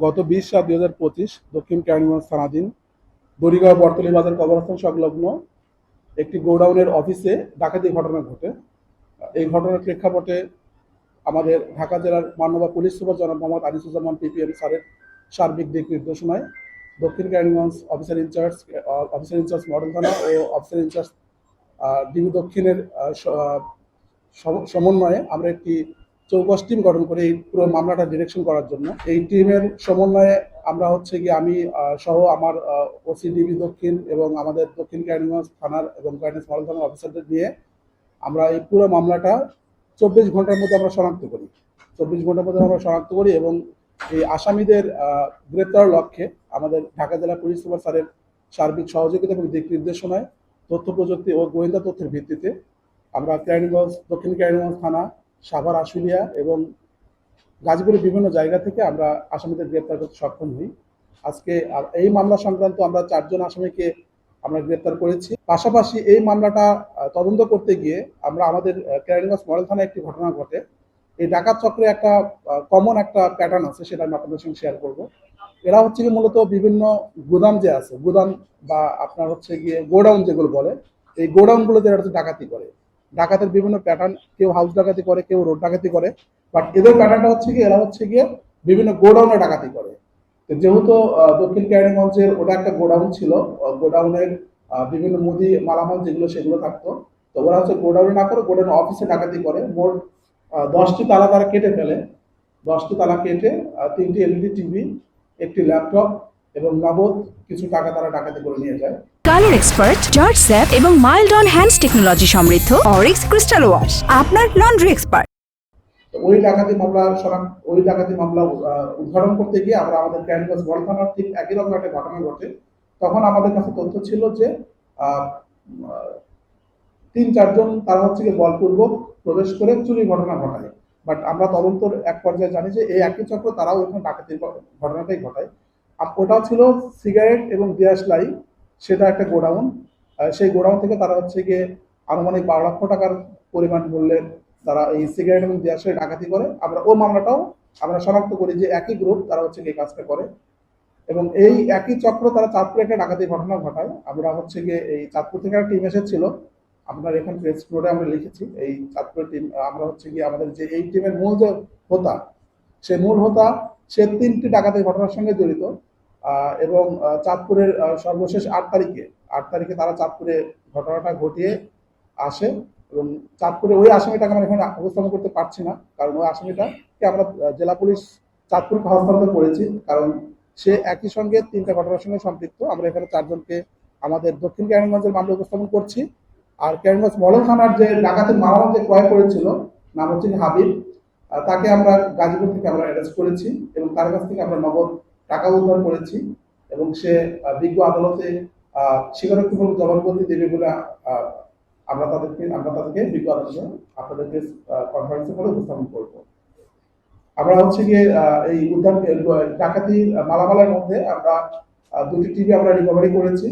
গত 20/7/2025 দক্ষিণ কেরানীগঞ্জ থানাধীন দড়িগাঁও বরতলী বাজার কবরস্থান সংলগ্ন একটি গোডাউনের অফিসে ডাকাতি ঘটনা ঘটে। এই ঘটনার প্রেক্ষাপটে আমাদের ঢাকা জেলার মাননীয় পুলিশ সুপার জনাব মোহাম্মদ আনিসুজ্জামান পিপিএম স্যারের সার্বিক দিক নির্দেশনায় দক্ষিণ কেরানীগঞ্জ অফিসার ইনচার্জ মডেল থানা ও অফিসার ইনচার্জ ডিবি দক্ষিণের সমন্বয়ে আমরা একটি চৌকস টিম গঠন করে এই পুরো মামলাটা ডিরেকশন করার জন্য। এই টিমের সমন্বয়ে আমরা আমি সহ আমার ওসি ডিবি দক্ষিণ এবং আমাদের দক্ষিণ কেরানীগঞ্জ থানার এবং কেরানীগঞ্জ মডেল থানার অফিসারদের নিয়ে আমরা এই পুরো মামলাটা 24 ঘন্টার মধ্যে আমরা শনাক্ত করি। 24 ঘন্টার মধ্যে আমরা শনাক্ত করি এবং এই আসামিদের গ্রেপ্তারের লক্ষ্যে আমাদের ঢাকা জেলা পুলিশ সুপার স্যারের সার্বিক সহযোগিতা এবং দিক নির্দেশনায় তথ্য প্রযুক্তি ও গোয়েন্দা তথ্যের ভিত্তিতে আমরা দক্ষিণ কেরানীগঞ্জ থানা, সাভার, আশুলিয়া এবং গাজীপুরের বিভিন্ন জায়গা থেকে আমরা আসামিদের গ্রেপ্তার করতে সক্ষম হই। আজকে এই মামলা সংক্রান্ত আমরা 4 জন আসামিকে আমরা গ্রেপ্তার করেছি। পাশাপাশি এই মামলাটা তদন্ত করতে গিয়ে আমরা আমাদের কেরানীগঞ্জ মডেল থানায় একটি ঘটনা ঘটে। এই ডাকাত চক্রে একটা কমন একটা প্যাটার্ন আছে, সেটা আমি আপনাদের সঙ্গে শেয়ার করবো। এরা মূলত বিভিন্ন গুদাম যে আছে, গুদাম বা আপনার গোডাউন যেগুলো বলে, এই গোডাউনগুলোতে এরা ডাকাতি করে। ডাকাতের বিভিন্ন প্যাটার্ন, কেউ হাউস ডাকাতি করে, কেউ রোড ডাকাতি করে, বাট এদের প্যাটার্নটা এরা বিভিন্ন গোডাউনে ডাকাতি করে। যেহেতু দক্ষিণ কেরানীগঞ্জের ওটা একটা গোডাউন ছিল, গোডাউনের বিভিন্ন মুদি মালামাল সেগুলো থাকতো। তো ওরা গোডাউনে না করে গোডাউন অফিসে ডাকাতি করে। মোট 10টি তালা তারা কেটে ফেলে। 10টি তালা কেটে 3টি এলইডি টিভি, একটি ল্যাপটপ এবং নগদ কিছু টাকা তারা ডাকাতি করে নিয়ে যায়। কালার এক্সপার্ট, জর্জ স্যাপ এবং মাইল্ড অন হ্যান্ডস টেকনোলজি সমৃদ্ধ অরিক্স ক্রিস্টাল ওয়াশ আপনার লন্ড্রি এক্সপার্ট। ওই ডাকাতি মামলা উদ্ঘাটন করতে গিয়ে আমরা আমাদের কেরানীগঞ্জ মডেল থানার ঠিক একই রকম একটা ঘটনা ঘটে। তখন আমাদের কাছে তথ্য ছিল যে 3-4 জন তারা বলপূর্বক প্রবেশ করে চুরি ঘটনা ঘটায়। বাট আমরা তদন্তর এক পর্যায়ে জানি যে এই একই চক্র তারাও ওখানে ডাকাতির ঘটনাটাই ঘটায়। ওটা ছিল সিগারেট এবং দিয়াশলাই, সেটা একটা গোডাউন। সেই গোডাউন থেকে তারা আনুমানিক 12 লক্ষ টাকার পরিমাণ মূল্যের তারা এই সিগারেট এবং দিয়াশলাই ডাকাতি করে। আমরা ও মামলাটাও আমরা শনাক্ত করি যে একই গ্রুপ তারা এই কাজটা করে এবং এই একই চক্র তারা চাঁদপুরে একটা ডাকাতি ঘটনা ঘটায়। আমরা এই চাঁদপুর থেকে একটা টিম এসেছিল, আপনার এখানে প্রেস নোটে আমরা লিখেছি এই চাঁদপুরের টিম। আমরা আমাদের যে এই টিমের মূল যে হোতা, সে মূল হোতা সে 3টি ডাকাতির ঘটনার সঙ্গে জড়িত এবং চাঁদপুরের সর্বশেষ 8 তারিখে তারা চাঁদপুরে ঘটনাটা ঘটিয়ে আসে এবং চাঁদপুরে ওই আসামিটাকে আমরা এখানে উপস্থাপন করতে পারছি না, কারণ ওই আসামিটাকে আমরা জেলা পুলিশ চাঁদপুরকে হস্তান্তর করেছি, কারণ সে একই সঙ্গে 3টা ঘটনার সঙ্গে সম্পৃক্ত। আমরা এখানে 4 জনকে আমাদের দক্ষিণ কেরানীগঞ্জের মামলা উপস্থাপন করছি। আর কেরানীগঞ্জ মডেল থানার যে ডাকাতির মালামাল যে ক্রয় করেছিল, নাম হাবিব, তাকে আমরা গাজীপুর থেকে আমরা অ্যারেস্ট করেছি এবং তার কাছ থেকে আমরা নগদ টাকা উদ্ধার করেছি এবং সে বিজ্ঞ আদালতে স্বীকারোক্তিমূলক জবানবন্দি দেবে বলে আমরা তাদেরকে বিজ্ঞ আদালতে আপনাদেরকে কনফারেন্সে করে উপস্থাপন করব। আমরা এই উদ্ধার ডাকাতি মালামালের মধ্যে আমরা 2টি টিভি আমরা রিকভারি করেছি,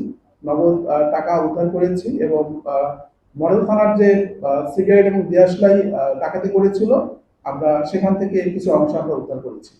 নগদ টাকা উদ্ধার করেছি এবং মডেল থানার যে সিগারেট এবং দিয়াশলাই ডাকাতি করেছিল, আমরা সেখান থেকে কিছু অংশ আমরা উদ্ধার করেছি।